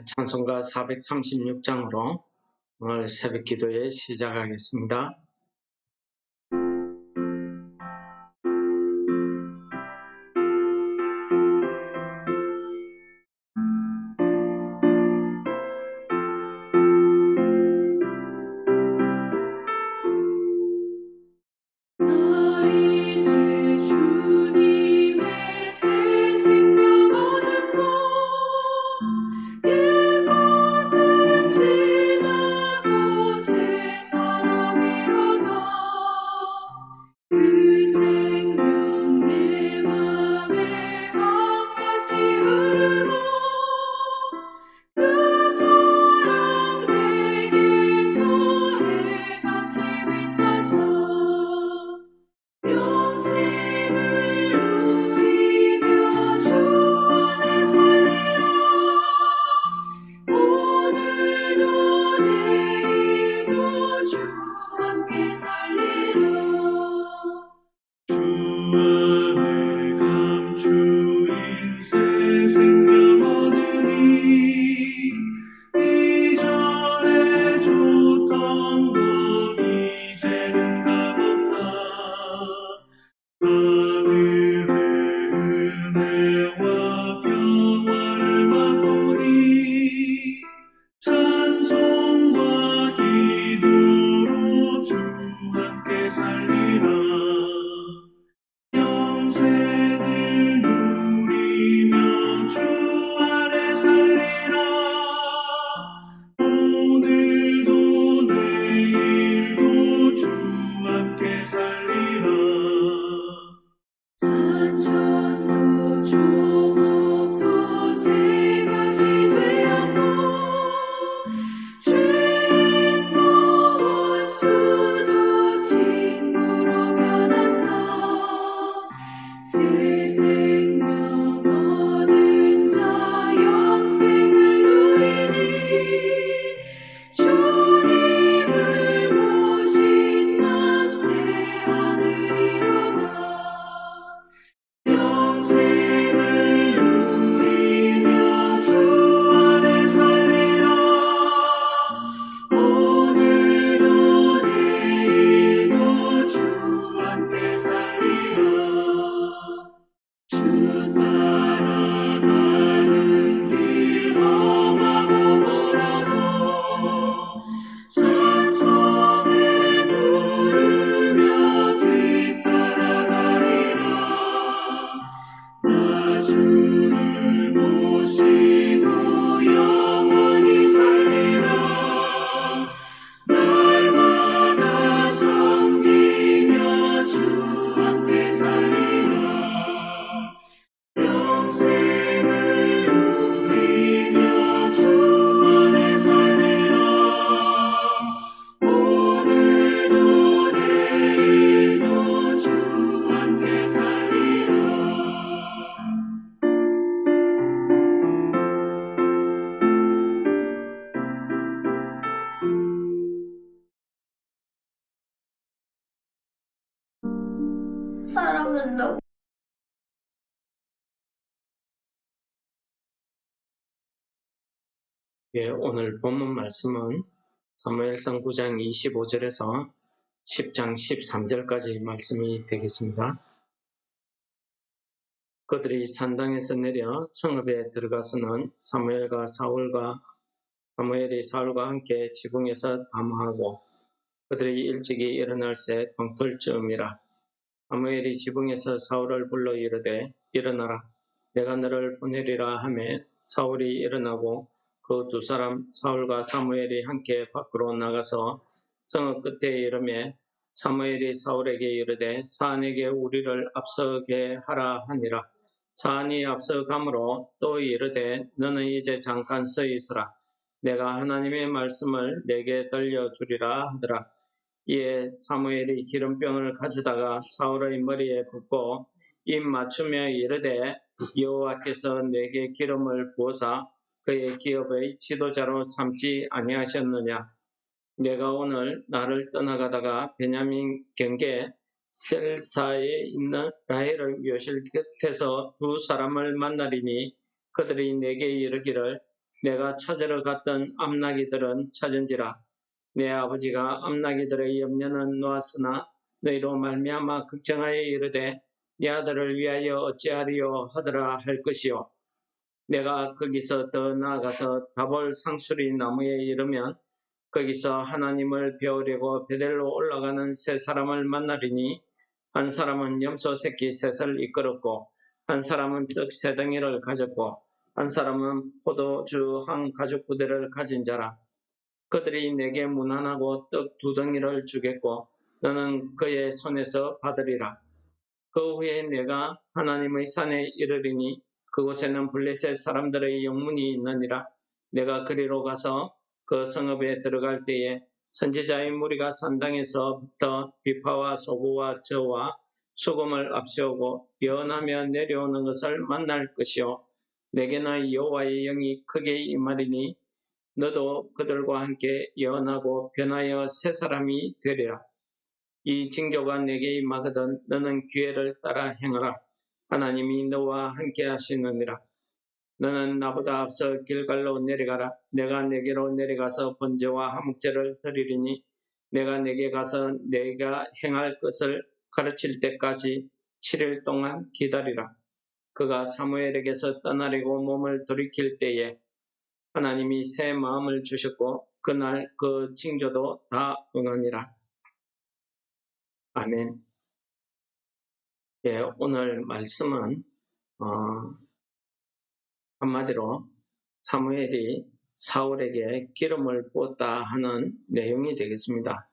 찬송가 436장으로 오늘 새벽 기도에 시작하겠습니다. 사랑한다고. 오늘 본문 말씀은 사무엘상 9장 25절에서 10장 13절까지 말씀이 되겠습니다. 그들이 산당에서 내려 성읍에 들어가서는 사무엘이 사울과 함께 지붕에서 담화하고 그들이 일찍이 일어날새 동틀쯤이라. 사무엘이 지붕에서 사울을 불러 이르되 일어나라, 내가 너를 보내리라 하매 사울이 일어나고 그 두 사람 사울과 사무엘이 함께 밖으로 나가서 성읍 끝에 이르매 사무엘이 사울에게 이르되 사안에게 우리를 앞서게 하라 하니라. 사안이 앞서가므로 또 이르되 너는 이제 잠깐 서 있으라, 내가 하나님의 말씀을 내게 들려주리라 하더라. 이에 사무엘이 기름병을 가져다가 사울의 머리에 붓고 입 맞추며 이르되 여호와께서 내게 기름을 부어사 그의 기업의 지도자로 삼지 아니하셨느냐. 내가 오늘 나를 떠나가다가 베냐민 경계 셀사에 있는 라헬의 묘실 곁에서 두 사람을 만나리니 그들이 내게 이르기를 내가 찾으러 갔던 암나기들은 찾은지라. 내 아버지가 암나기들의 염려는 놓았으나 너희로 말미암아 걱정하여 이르되 네 아들을 위하여 어찌하리요 하더라 할 것이요. 내가 거기서 더 나아가서 다볼 상수리 나무에 이르면 거기서 하나님을 배우려고 베델로 올라가는 세 사람을 만나리니 한 사람은 염소 새끼 셋을 이끌었고 한 사람은 떡 세 덩이를 가졌고 한 사람은 포도주 한 가죽 부대를 가진 자라. 그들이 내게 문안하고 떡 두 덩이를 주겠고 너는 그의 손에서 받으리라. 그 후에 내가 하나님의 산에 이르리니 그곳에는 블레셋 사람들의 영문이 있느니라. 내가 그리로 가서 그 성읍에 들어갈 때에 선지자의 무리가 산당에서부터 비파와 소고와 저와 수금을 앞세우고 연하며 내려오는 것을 만날 것이요. 내게는 여호와의 영이 크게 임하리니 너도 그들과 함께 예언하고 변하여 새 사람이 되리라. 이 징조가 내게 임하거든 너는 기회를 따라 행하라. 하나님이 너와 함께 하시느니라. 너는 나보다 앞서 길갈로 내려가라. 내가 내게로 내려가서 번제와 화목제를 드리리니 내가 내게 가서 내가 행할 것을 가르칠 때까지 7일 동안 기다리라. 그가 사무엘에게서 떠나려고 몸을 돌이킬 때에 하나님이 새 마음을 주셨고 그날 그 징조도 다 응하니라. 아멘. 예, 오늘 말씀은 한마디로 사무엘이 사울에게 기름을 부었다 하는 내용이 되겠습니다.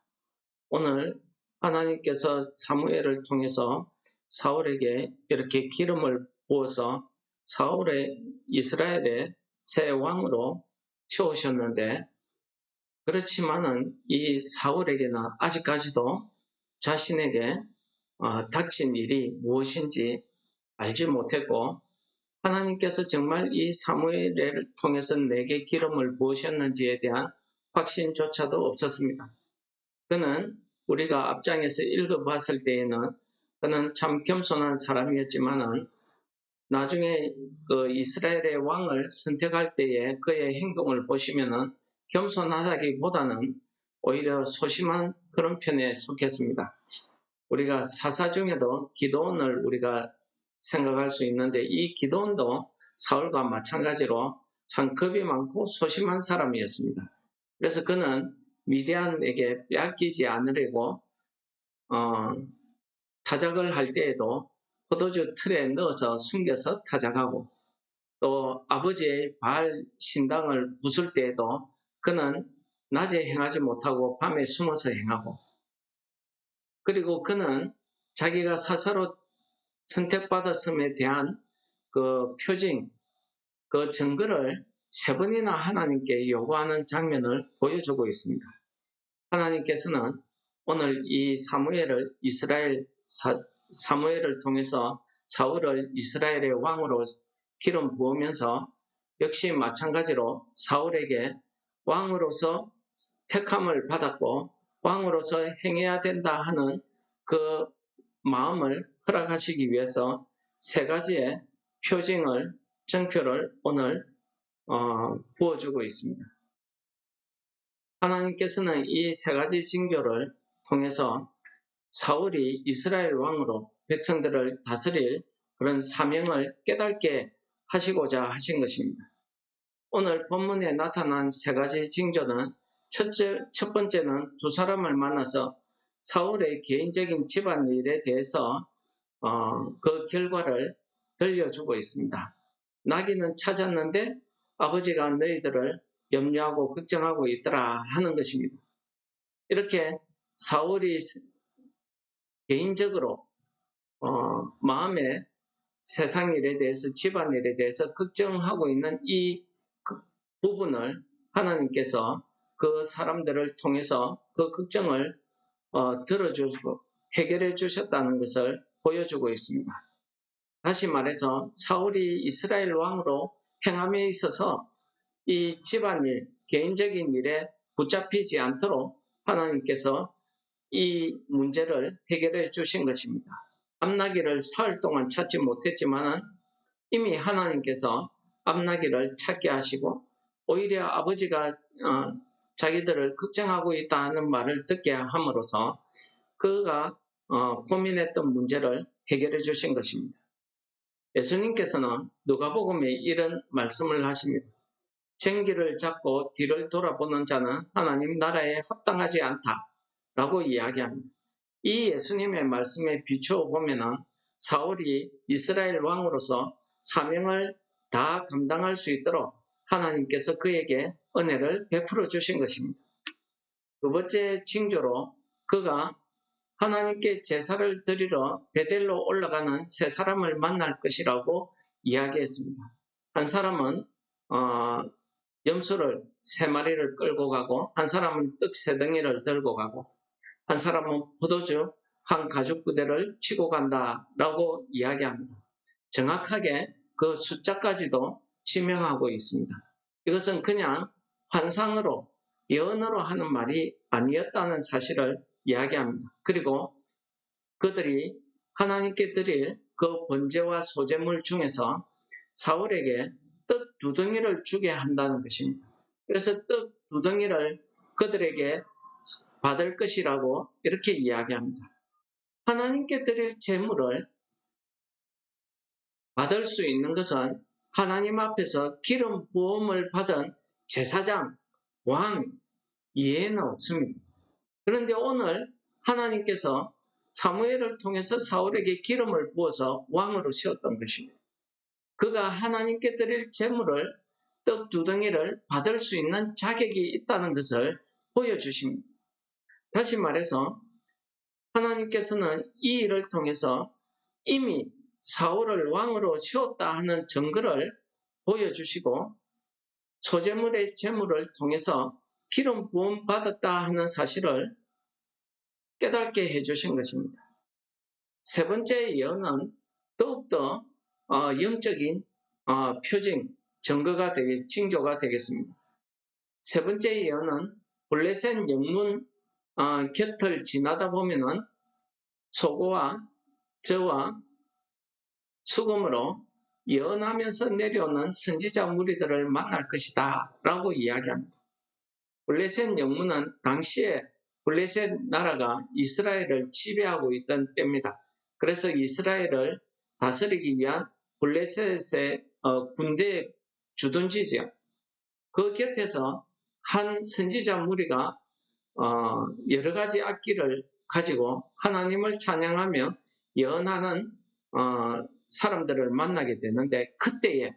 오늘 하나님께서 사무엘을 통해서 사울에게 이렇게 기름을 부어서 사울의 이스라엘의 새 왕으로 세우셨는데 그렇지만은 이 사울에게는 아직까지도 자신에게 닥친 일이 무엇인지 알지 못했고 하나님께서 정말 이 사무엘을 통해서 내게 기름을 부으셨는지에 대한 확신조차도 없었습니다. 그는 우리가 앞장에서 읽어봤을 때에는 그는 참 겸손한 사람이었지만은 나중에 그 이스라엘의 왕을 선택할 때에 그의 행동을 보시면은 겸손하다기보다는 오히려 소심한 그런 편에 속했습니다. 우리가 사사 중에도 기드온을 우리가 생각할 수 있는데 이 기드온도 사울과 마찬가지로 참 겁이 많고 소심한 사람이었습니다. 그래서 그는 미디안에게 빼앗기지 않으려고 타작을 할 때에도 포도주 틀에 넣어서 숨겨서 타작하고 또 아버지의 바알 신당을 부술 때에도 그는 낮에 행하지 못하고 밤에 숨어서 행하고 그리고 그는 자기가 사사로 선택받았음에 대한 그 표징, 그 증거를 3번이나 하나님께 요구하는 장면을 보여주고 있습니다. 하나님께서는 오늘 이 사무엘을 사무엘을 통해서 사울을 이스라엘의 왕으로 기름 부으면서 역시 마찬가지로 사울에게 왕으로서 택함을 받았고 왕으로서 행해야 된다 하는 그 마음을 허락하시기 위해서 3가지의 표징을 증표를 오늘 부어주고 있습니다. 하나님께서는 이 3가지 징조를 통해서 사울이 이스라엘 왕으로 백성들을 다스릴 그런 사명을 깨닫게 하시고자 하신 것입니다. 오늘 본문에 나타난 3가지 징조는 첫 번째는 2사람을 만나서 사울의 개인적인 집안일에 대해서 그 결과를 들려주고 있습니다. 나귀는 찾았는데 아버지가 너희들을 염려하고 걱정하고 있더라 하는 것입니다. 이렇게 사울이 개인적으로 마음에 세상 일에 대해서 집안일에 대해서 걱정하고 있는 이 부분을 하나님께서 그 사람들을 통해서 그 걱정을 들어주고 해결해 주셨다는 것을 보여주고 있습니다. 다시 말해서 사울이 이스라엘 왕으로 행함에 있어서 이 집안일, 개인적인 일에 붙잡히지 않도록 하나님께서 이 문제를 해결해 주신 것입니다. 암나기를 사흘 동안 찾지 못했지만 이미 하나님께서 암나기를 찾게 하시고 오히려 아버지가 자기들을 걱정하고 있다는 말을 듣게 함으로써 그가 고민했던 문제를 해결해 주신 것입니다. 예수님께서는 누가복음에 이런 말씀을 하십니다. 쟁기를 잡고 뒤를 돌아보는 자는 하나님 나라에 합당하지 않다라고 이야기합니다. 이 예수님의 말씀에 비추어 보면은 사울이 이스라엘 왕으로서 사명을 다 감당할 수 있도록 하나님께서 그에게 은혜를 베풀어 주신 것입니다. 두 번째 징조로 그가 하나님께 제사를 드리러 베델로 올라가는 세 사람을 만날 것이라고 이야기했습니다. 한 사람은 염소를 3마리를 끌고 가고, 한 사람은 떡 3덩이를 들고 가고, 한 사람은 포도주 한 가죽 부대를 치고 간다라고 이야기합니다. 정확하게 그 숫자까지도 지명하고 있습니다. 이것은 그냥 환상으로 예언으로 하는 말이 아니었다는 사실을 이야기합니다. 그리고 그들이 하나님께 드릴 그 번제와 소제물 중에서 사울에게 떡 2덩이를 주게 한다는 것입니다. 그래서 떡 2덩이를 그들에게 받을 것이라고 이렇게 이야기합니다. 하나님께 드릴 제물을 받을 수 있는 것은 하나님 앞에서 기름 부음을 받은 제사장, 왕 이해는 없습니다. 그런데 오늘 하나님께서 사무엘을 통해서 사울에게 기름을 부어서 왕으로 세웠던 것입니다. 그가 하나님께 드릴 제물을 떡 2덩이를 받을 수 있는 자격이 있다는 것을 보여주십니다. 다시 말해서 하나님께서는 이 일을 통해서 이미 사울을 왕으로 세웠다 하는 증거를 보여주시고 소제물의 제물을 통해서 기름 부음 받았다 하는 사실을 깨닫게 해주신 것입니다. 세 번째 예언은 더욱더 영적인 표징, 증거가 징조가 되겠습니다. 세 번째 예언은 블레셋 영문 곁을 지나다 보면은 소고와 저와 수금으로 예언하면서 내려오는 선지자 무리들을 만날 것이다 라고 이야기합니다. 블레셋 영문은 당시에 블레셋 나라가 이스라엘을 지배하고 있던 때입니다. 그래서 이스라엘을 다스리기 위한 블레셋의 군대의 주둔지죠. 그 곁에서 한 선지자 무리가 여러 가지 악기를 가지고 하나님을 찬양하며 예언하는 사람들을 만나게 되는데, 그때에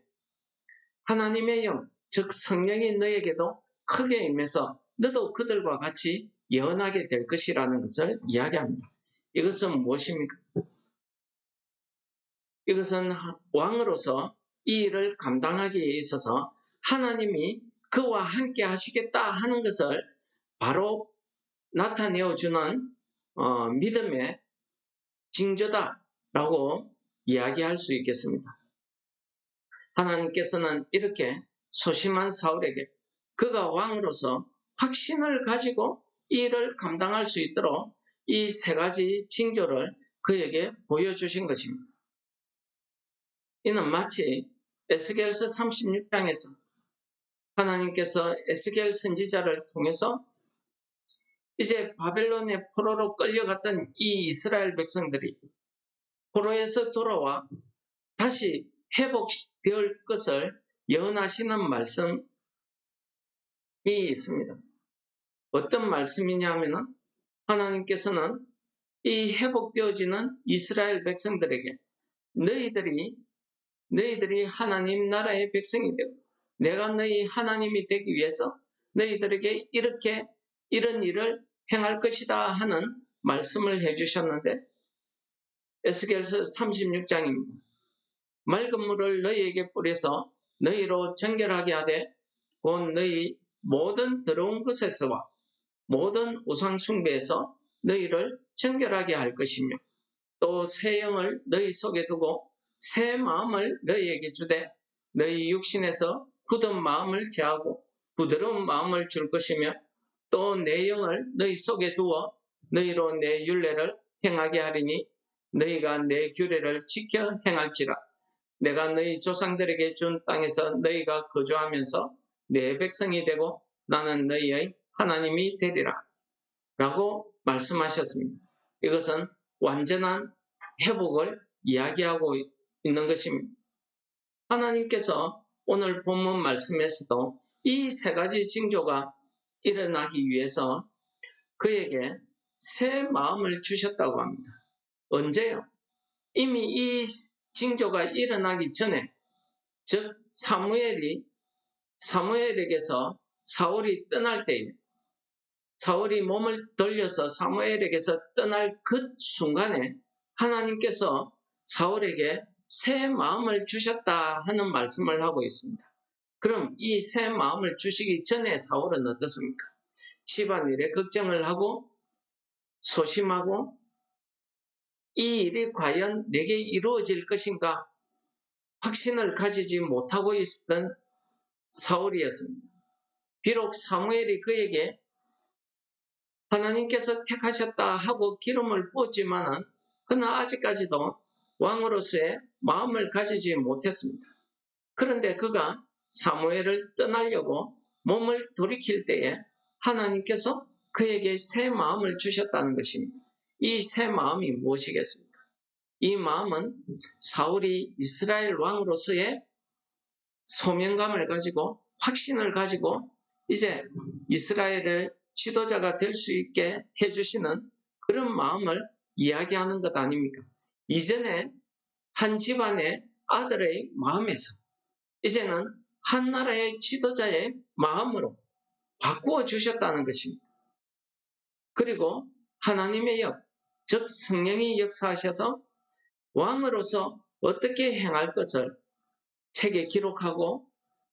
하나님의 영, 즉 성령이 너에게도 크게 임해서 너도 그들과 같이 예언하게 될 것이라는 것을 이야기합니다. 이것은 무엇입니까? 이것은 왕으로서 이 일을 감당하기에 있어서 하나님이 그와 함께 하시겠다 하는 것을 바로 나타내어주는 믿음의 징조다라고 이야기할 수 있겠습니다. 하나님께서는 이렇게 소심한 사울에게 그가 왕으로서 확신을 가지고 이 일을 감당할 수 있도록 이 3가지 징조를 그에게 보여주신 것입니다. 이는 마치 에스겔서 36장에서 하나님께서 에스겔 선지자를 통해서 이제 바벨론의 포로로 끌려갔던 이 이스라엘 백성들이 포로에서 돌아와 다시 회복될 것을 예언하시는 말씀이 있습니다. 어떤 말씀이냐 하면 하나님께서는 이 회복되어지는 이스라엘 백성들에게 너희들이 하나님 나라의 백성이 되고 내가 너희 하나님이 되기 위해서 너희들에게 이런 일을 행할 것이다 하는 말씀을 해주셨는데, 에스겔서 36장입니다. 맑은 물을 너희에게 뿌려서 너희로 정결하게 하되 곧 너희 모든 더러운 것에서와 모든 우상 숭배에서 너희를 정결하게 할 것이며, 또 새 영을 너희 속에 두고 새 마음을 너희에게 주되 너희 육신에서 굳은 마음을 제하고 부드러운 마음을 줄 것이며, 또 내 영을 너희 속에 두어 너희로 내 율례를 행하게 하리니 너희가 내 규례를 지켜 행할지라. 내가 너희 조상들에게 준 땅에서 너희가 거주하면서 내 백성이 되고 나는 너희의 하나님이 되리라 라고 말씀하셨습니다. 이것은 완전한 회복을 이야기하고 있는 것입니다. 하나님께서 오늘 본문 말씀에서도 이 세 가지 징조가 일어나기 위해서 그에게 새 마음을 주셨다고 합니다. 언제요? 이미 이 징조가 일어나기 전에, 즉 사무엘에게서 사울이 떠날 때에, 사울이 몸을 돌려서 사무엘에게서 떠날 그 순간에 하나님께서 사울에게 새 마음을 주셨다 하는 말씀을 하고 있습니다. 그럼 이 새 마음을 주시기 전에 사울은 어떻습니까? 집안일에 걱정을 하고 소심하고 이 일이 과연 내게 이루어질 것인가 확신을 가지지 못하고 있었던 사울이었습니다. 비록 사무엘이 그에게 하나님께서 택하셨다 하고 기름을 부었지만은 그러나 아직까지도 왕으로서의 마음을 가지지 못했습니다. 그런데 그가 사무엘을 떠나려고 몸을 돌이킬 때에 하나님께서 그에게 새 마음을 주셨다는 것입니다. 이 새 마음이 무엇이겠습니까? 이 마음은 사울이 이스라엘 왕으로서의 소명감을 가지고 확신을 가지고 이제 이스라엘의 지도자가 될 수 있게 해주시는 그런 마음을 이야기하는 것 아닙니까? 이전에 한 집안의 아들의 마음에서 이제는 한 나라의 지도자의 마음으로 바꾸어 주셨다는 것입니다. 그리고 하나님의 즉 성령이 역사하셔서 왕으로서 어떻게 행할 것을 책에 기록하고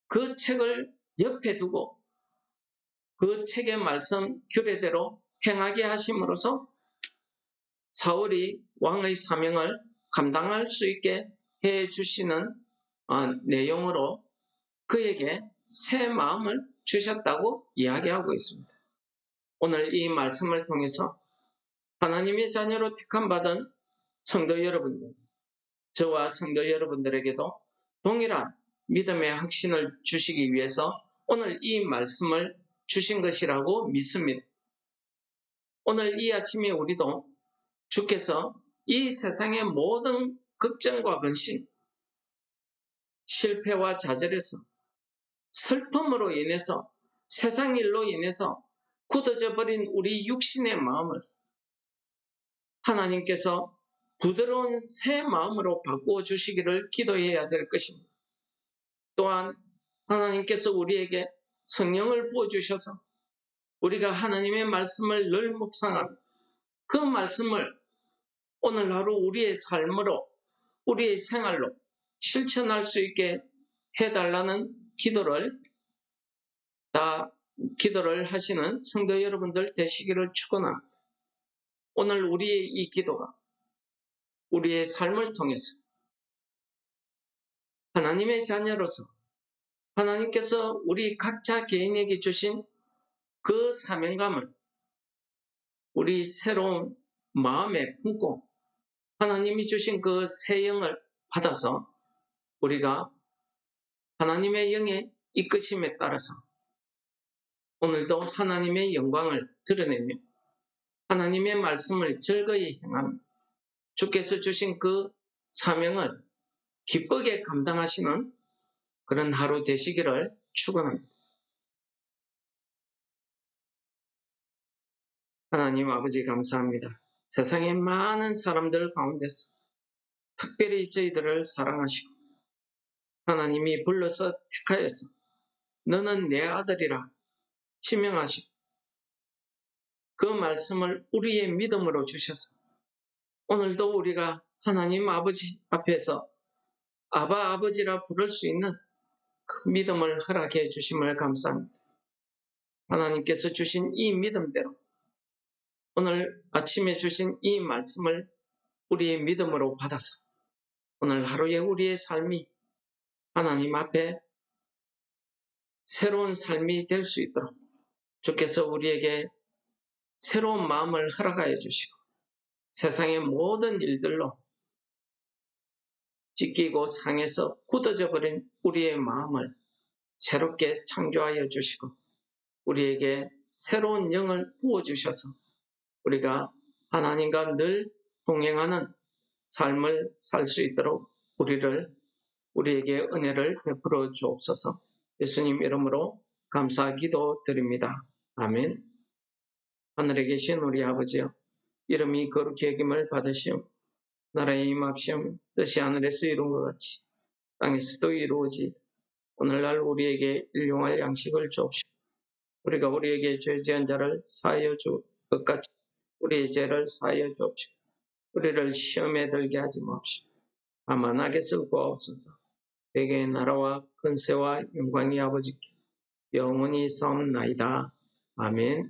그 책을 옆에 두고 그 책의 말씀 규례대로 행하게 하심으로써 사울이 왕의 사명을 감당할 수 있게 해주시는 내용으로 그에게 새 마음을 주셨다고 이야기하고 있습니다. 오늘 이 말씀을 통해서 하나님의 자녀로 택함받은 성도 여러분들, 저와 성도 여러분들에게도 동일한 믿음의 확신을 주시기 위해서 오늘 이 말씀을 주신 것이라고 믿습니다. 오늘 이 아침에 우리도 주께서 이 세상의 모든 걱정과 근심, 실패와 좌절에서 슬픔으로 인해서 세상 일로 인해서 굳어져 버린 우리 육신의 마음을 하나님께서 부드러운 새 마음으로 바꾸어 주시기를 기도해야 될 것입니다. 또한 하나님께서 우리에게 성령을 부어주셔서 우리가 하나님의 말씀을 늘 묵상하고 그 말씀을 오늘 하루 우리의 삶으로 우리의 생활로 실천할 수 있게 해달라는 기도를 하시는 성도 여러분들 되시기를 축원합니다. 오늘 우리의 이 기도가 우리의 삶을 통해서 하나님의 자녀로서 하나님께서 우리 각자 개인에게 주신 그 사명감을 우리 새로운 마음에 품고 하나님이 주신 그 새 영을 받아서 우리가 하나님의 영의 이끄심에 따라서 오늘도 하나님의 영광을 드러내며 하나님의 말씀을 즐거이 행하며 주께서 주신 그 사명을 기쁘게 감당하시는 그런 하루 되시기를 축원합니다. 하나님 아버지 감사합니다. 세상의 많은 사람들 가운데서 특별히 저희들을 사랑하시고 하나님이 불러서 택하여서 너는 내 아들이라 지명하시고 그 말씀을 우리의 믿음으로 주셔서 오늘도 우리가 하나님 아버지 앞에서 아바 아버지라 부를 수 있는 그 믿음을 허락해 주심을 감사합니다. 하나님께서 주신 이 믿음대로 오늘 아침에 주신 이 말씀을 우리의 믿음으로 받아서 오늘 하루에 우리의 삶이 하나님 앞에 새로운 삶이 될 수 있도록 주께서 우리에게 새로운 마음을 허락하여 주시고 세상의 모든 일들로 찢기고 상해서 굳어져 버린 우리의 마음을 새롭게 창조하여 주시고 우리에게 새로운 영을 부어주셔서 우리가 하나님과 늘 동행하는 삶을 살 수 있도록 우리에게 은혜를 베풀어 주옵소서. 예수님 이름으로 감사 기도 드립니다. 아멘. 하늘에 계신 우리 아버지여, 이름이 거룩히 여김을 받으시오. 나라의 임합시오. 뜻이 하늘에서 이룬 것 같이 땅에서도 이루어지. 오늘날 우리에게 일용할 양식을 주옵시오. 우리가 우리에게 죄 지은 자를 사하여 줄 것 같이 우리의 죄를 사하여 주옵시오. 우리를 시험에 들게 하지 마옵시오. 다만 악에서 구하옵소서. 대개의 나라와 근세와 영광이 아버지께 영원히 사옵나이다. 아멘.